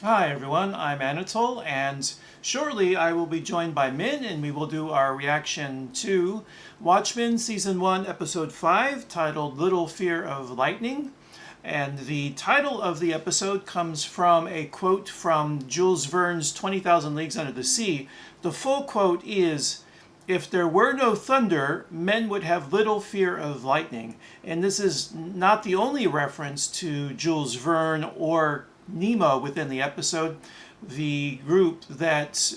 Hi everyone, I'm Anatole, and shortly I will be joined by Min, and we will do our reaction to Watchmen Season 1, Episode 5, titled Little Fear of Lightning. And the title of the episode comes from a quote from Jules Verne's 20,000 Leagues Under the Sea. The full quote is, "If there were no thunder, men would have little fear of lightning." And this is not the only reference to Jules Verne or Nemo within the episode. The group that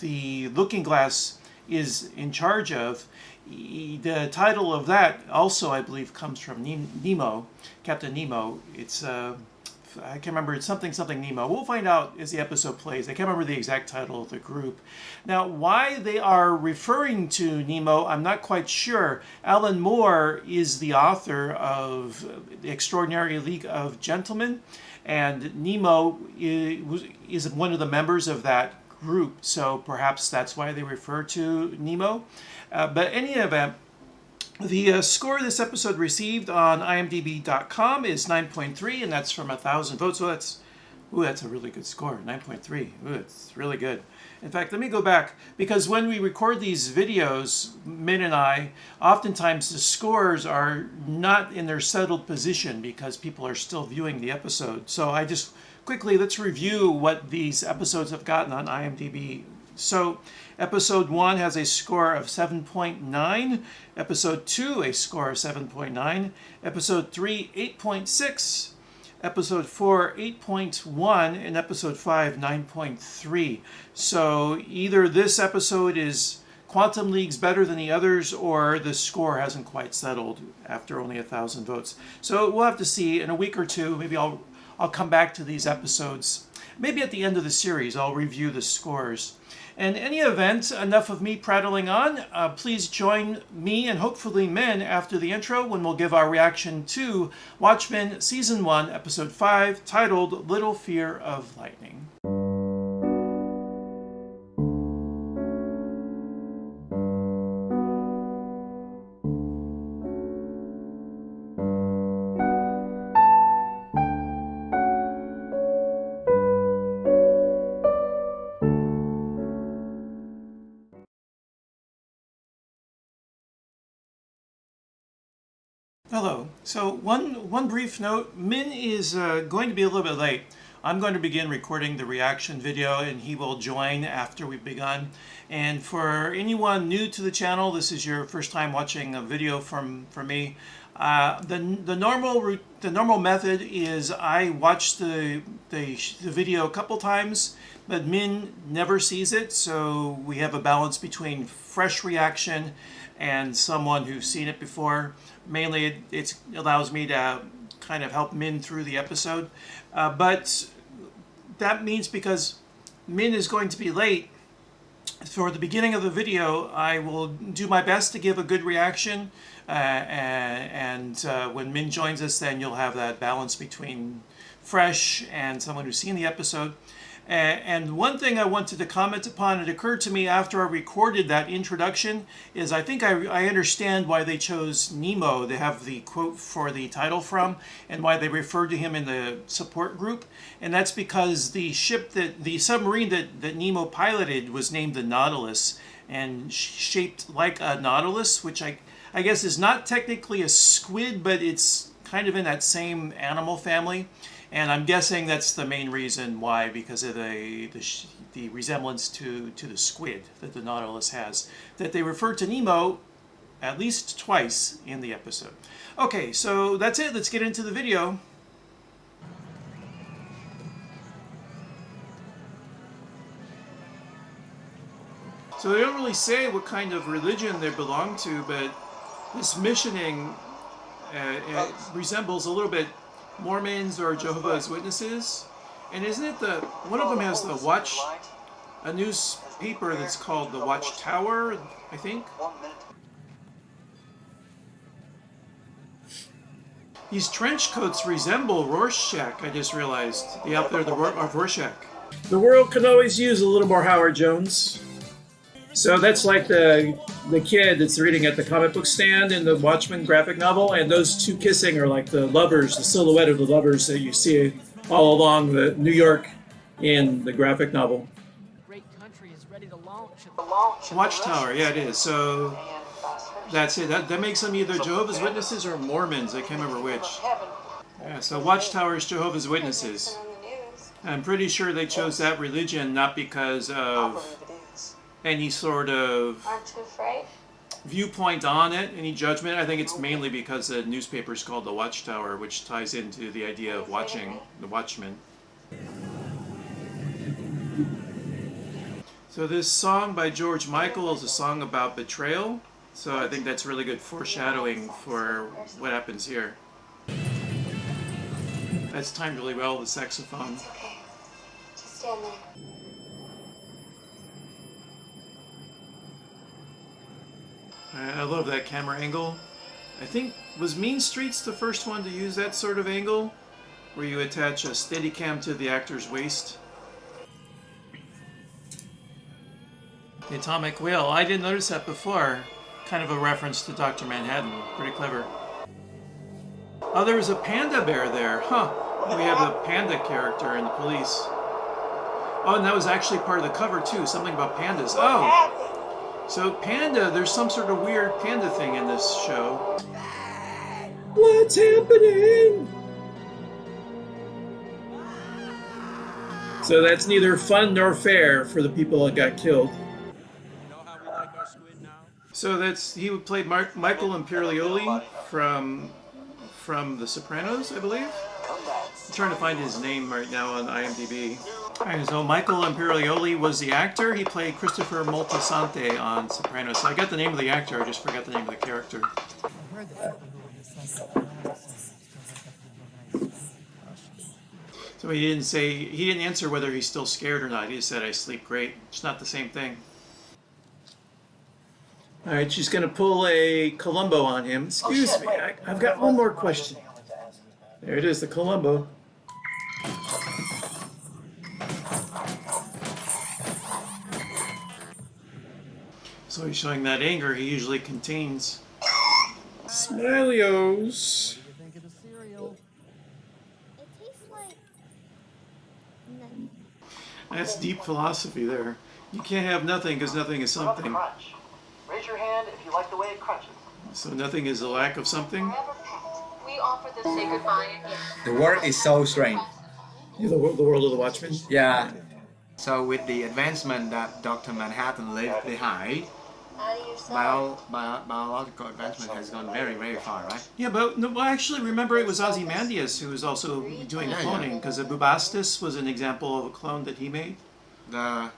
the Looking Glass is in charge of, the title of that also, I believe, comes from Nemo, Captain Nemo. It's I can't remember. It's something Nemo. We'll find out as the episode plays. I can't remember the exact title of the group. Now, why they are referring to Nemo, I'm not quite sure. Alan Moore is the author of The Extraordinary League of Gentlemen, and Nemo is one of the members of that group. So perhaps that's why they refer to Nemo. But in any event, the score this episode received on imdb.com is 9.3, and that's from 1,000 votes. So that's a really good score, 9.3. Ooh, it's really good. In fact, let me go back, because when we record these videos, Min and I, oftentimes the scores are not in their settled position because people are still viewing the episode. So I just quickly, let's review what these episodes have gotten on IMDb. So episode 1 has a score of 7.9, episode 2 a score of 7.9, episode 3 8.6, episode 4 8.1, and episode 5 9.3. So either this episode is quantum leagues better than the others, or the score hasn't quite settled after only 1,000 votes. So we'll have to see in a week or two. Maybe I'll come back to these episodes. Maybe at the end of the series I'll review the scores. In any event, enough of me prattling on. Please join me and hopefully Min after the intro when we'll give our reaction to Watchmen Season 1, Episode 5, titled Little Fear of Lightning. Hello. So one brief note, Min is going to be a little bit late. I'm going to begin recording the reaction video and he will join after we've begun. And for anyone new to the channel, this is your first time watching a video from me. The normal method is I watch the video a couple times, but Min never sees it, so we have a balance between fresh reaction and someone who's seen it before. Mainly it allows me to kind of help Min through the episode, but that means because Min is going to be late for the beginning of the video, I will do my best to give a good reaction, and when Min joins us, then you'll have that balance between fresh and someone who's seen the episode. And one thing I wanted to comment upon, it occurred to me after I recorded that introduction, is I think I understand why they chose Nemo to have the quote for the title from, and why they referred to him in the support group. And that's because the submarine that Nemo piloted was named the Nautilus, and shaped like a nautilus, which I guess is not technically a squid, but it's kind of in that same animal family. And I'm guessing that's the main reason why, because of the resemblance to the squid that the Nautilus has, that they refer to Nemo at least twice in the episode. Okay, so that's it. Let's get into the video. So they don't really say what kind of religion they belong to, but this missioning resembles a little bit Mormons or Jehovah's Witnesses. And isn't it one of them has a newspaper that's called the Watchtower, I think? These trench coats resemble Rorschach, I just realized. The outfit of Rorschach. The world could always use a little more Howard Jones. So that's like the kid that's reading at the comic book stand in the Watchmen graphic novel, and those two kissing are like the lovers, the silhouette of the lovers that you see all along the New York in the graphic novel. Great country is ready to launch. Watchtower, yeah, it is. So that's it. That makes them either Jehovah's Witnesses or Mormons. I can't remember which. Yeah, so Watchtower is Jehovah's Witnesses. I'm pretty sure they chose that religion not because of any sort of viewpoint on it, any judgment. I think it's mainly because the newspaper is called the Watchtower, which ties into the idea of watching, the Watchmen. So this song by George Michael is a song about betrayal. So I think that's really good foreshadowing for what happens here. That's timed really well, the saxophone. It's okay. Just stand there. I love that camera angle. I think, was Mean Streets the first one to use that sort of angle? Where you attach a Steadicam to the actor's waist? The atomic wheel. I didn't notice that before. Kind of a reference to Dr. Manhattan. Pretty clever. Oh, there was a panda bear there. Huh. We have a panda character in the police. Oh, and that was actually part of the cover too. Something about pandas. Oh! So panda, there's some sort of weird panda thing in this show. What's happening? So that's neither fun nor fair for the people that got killed. So he played Michael Imperioli from The Sopranos, I believe. I'm trying to find his name right now on IMDb. Alright, so Michael Imperioli was the actor. He played Christopher Moltisanti on Sopranos. So I got the name of the actor, I just forgot the name of the character. So he didn't answer whether he's still scared or not. He just said, I sleep great. It's not the same thing. Alright, she's going to pull a Columbo on him. Excuse me, I've got one more question. There it is, the Columbo. So he's showing that anger he usually contains. Smiley-O's. It tastes like nothing. That's deep philosophy there. You can't have nothing because nothing is something. Crunch. Raise your hand if you like the way it crunches. So nothing is a lack of something? We offer the say goodbye again. The world is so strange. Yeah, the world of the Watchmen? Yeah. So with the advancement that Dr. Manhattan left behind, biological advancement has gone very, very far, right? Yeah, but no, well, actually, remember it was Ozymandias who was also doing cloning, because Bubastis was an example of a clone that he made. The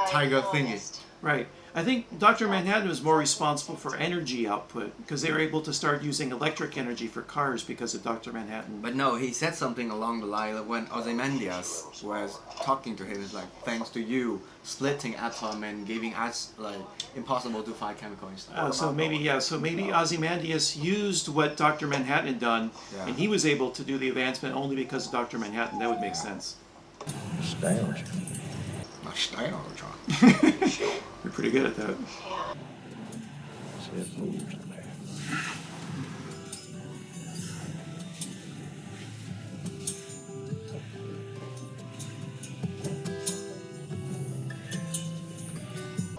tiger thingy. Right. I think Dr. Manhattan was more responsible for energy output, because they were able to start using electric energy for cars because of Dr. Manhattan. But no, he said something along the line that when Ozymandias was talking to him, it's like, thanks to you splitting atom and giving us like impossible to find chemical and stuff. So maybe Ozymandias used what Dr. Manhattan had done, and he was able to do the advancement only because of Dr. Manhattan. That would make sense. You're pretty good at that.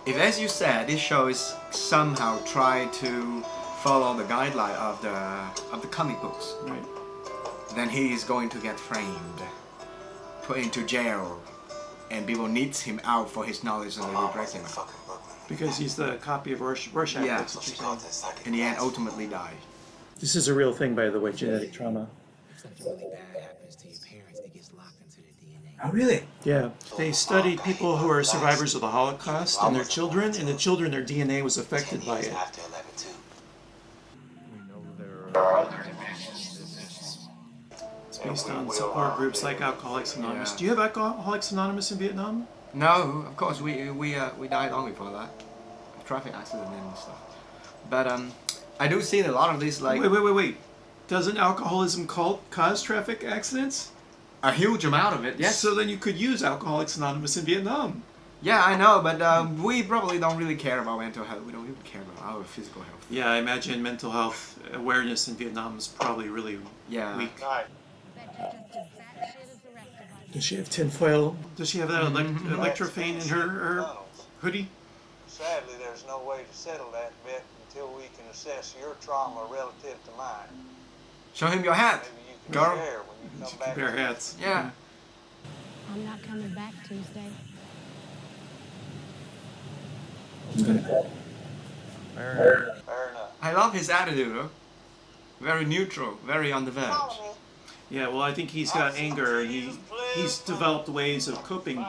If, as you said, this show is somehow try to follow the guideline of the comic books, Right. then he is going to get framed, put into jail, and people needs him out for his knowledge and they will break him out. Because he's the copy of Rorschach, Yeah. that's what you're saying. In the end, ultimately die. This is a real thing, by the way, genetic trauma. Oh, really? Yeah. They studied people who are survivors of the Holocaust and their children, and the children, their DNA was affected by it. It's based on support groups like Alcoholics Anonymous. Yeah. Do you have Alcoholics Anonymous in Vietnam? No, of course, we died long before that. Traffic accident and stuff. But I do see a lot of these like... Wait. Doesn't alcoholism cause traffic accidents? A huge amount of it, yes. So then you could use Alcoholics Anonymous in Vietnam. Yeah, I know, but we probably don't really care about mental health. We don't even care about our physical health. Yeah, I imagine mental health awareness in Vietnam is probably really Yeah. weak. Alright. Bet you're just as batshit as Does she have tinfoil? Does she have that electrophane in her hoodie? Sadly, there's no way to settle that bet until we can assess your trauma relative to mine. Show him your hat, Maybe you can girl. share when you come back. Compare hats. Yeah. I'm not coming back Tuesday. Fair enough. I love his attitude, though. Very neutral, very on the verge. Follow me. Yeah, well, I think he's got anger. He's developed ways of coping,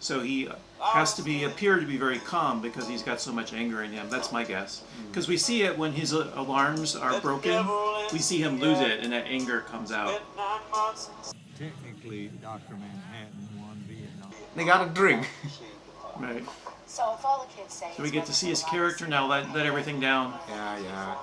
so he has to appear to be very calm because he's got so much anger in him. That's my guess. Because we see it when his alarms are broken, we see him lose it, and that anger comes out. Technically, Dr. Manhattan won Vietnam. They got a drink. Right. So if all the kids say So we get to see his character now. Let everything down. Yeah, yeah.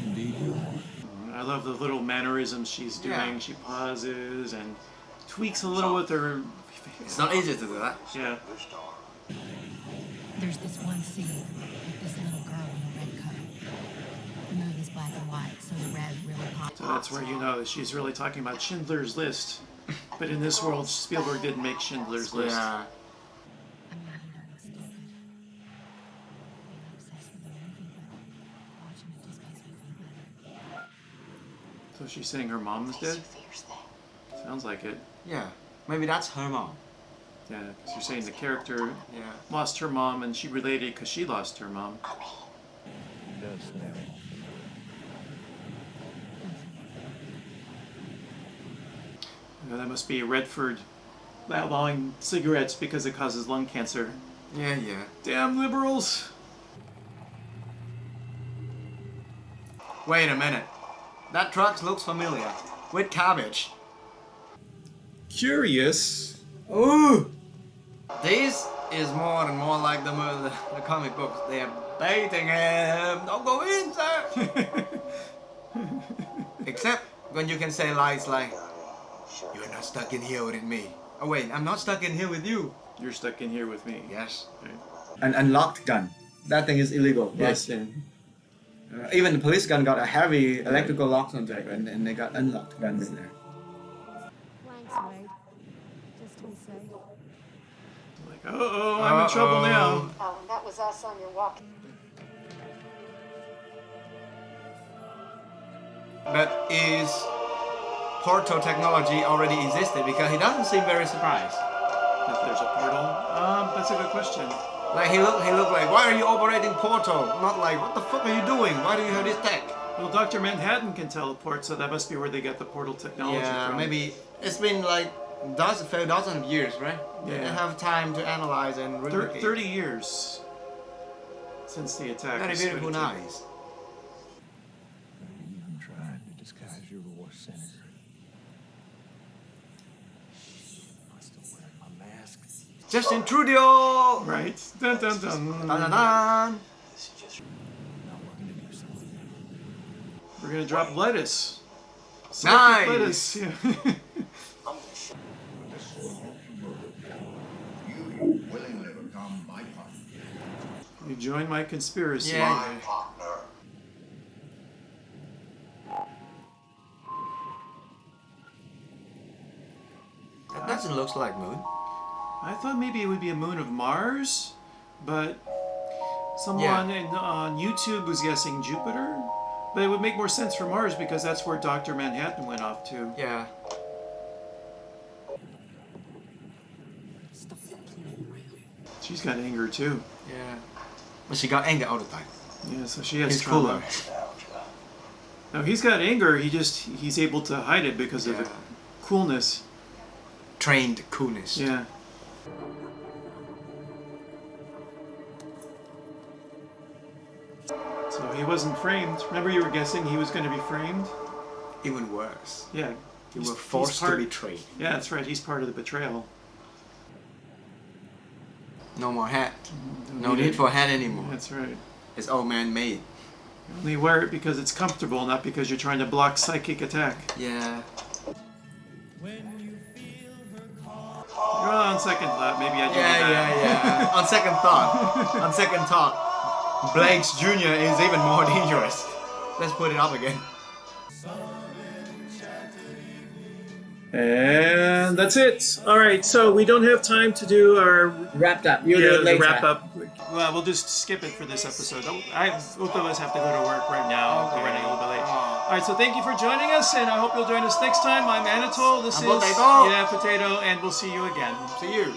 Indeed, you are. I love the little mannerisms she's doing. Yeah. She pauses and tweaks a little with her. It's not easy to do that. Yeah. There's this one scene with this little girl in a red coat. The movie's black and white, so the red really pops. So that's where you know that she's really talking about Schindler's List. But in this world, Spielberg didn't make Schindler's List. Yeah. I mean, I know it's stupid. Being obsessed with a movie, but watching it just makes me feel better. So she's saying her mom is dead? Sounds like it. Yeah. Maybe that's her mom. Yeah, because you're saying the character Yeah. lost her mom and she related because she lost her mom. It does smell. That must be Redford outlawing cigarettes because it causes lung cancer. Yeah, yeah. Damn liberals! Wait a minute. That truck looks familiar. With cabbage. Curious. Ooh! This is more and more like the comic books. They are baiting him. Don't go in, sir! Except when you can say lies like, "You're not stuck in here with me." Oh wait, I'm not stuck in here with you. You're stuck in here with me. Yes. An unlocked gun. That thing is illegal. Yes. Right? Even the police gun got a heavy electrical lock on it, and they got unlocked guns in there. Thanks, Wade. Just to be safe. Like, uh-oh, I'm in trouble now. Oh, and that was us on your walk. But is portal technology already existed? Because he doesn't seem very surprised. If there's a portal? That's a good question. Like he looked like, why are you operating portal? Not like, what the fuck are you doing? Why do you have this tech? Well, Dr. Manhattan can teleport, so that must be where they get the portal technology Yeah, from. maybe it's been like a few dozen of years, right? Yeah. They have time to analyze and replicate. 30 years since the attack. Very of beautiful Sweden. eyes. You even tried to disguise your war senator. I still wear my mask. Justin Trudeau! Right. Dun dun dun. Dun, dun, dun. Now we're gonna do something. We're gonna drop lettuce. Nice. Lettuce. Yeah. You willingly become my partner. You join my conspiracy. Yeah. My partner. That doesn't look like moon. I thought maybe it would be a moon of Mars, but someone on YouTube was guessing Jupiter. But it would make more sense for Mars because that's where Dr. Manhattan went off to. Yeah. She's got anger too. Yeah. But she got anger all the time. Yeah, so she has He's trauma. cooler. No, he's got anger. He's able to hide it because of the Yeah. coolness. Trained coolness. Yeah. So he wasn't framed. Remember you were guessing he was going to be framed? Even worse. Yeah. You He's- were he's forced part- to betray. Yeah, that's right. He's part of the betrayal. No more hat. Don't No need need it. for hat anymore. That's right. It's old man made. You only wear it because it's comfortable, not because you're trying to block psychic attack. Yeah. Well, on second thought, maybe I do that. Yeah. On second thought. On second thought. Blake's Jr. is even more dangerous. Let's put it up again. And that's it. All right, so we don't have time to do our Wrapped up. You do it the later. wrap up. Well, we'll just skip it for this episode. Both of us have to go to work right now. We're running a little bit late. All right, so thank you for joining us, and I hope you'll join us next time. I'm Anatole. This I'm is Potato. Yeah, Potato, and we'll see you again. See you.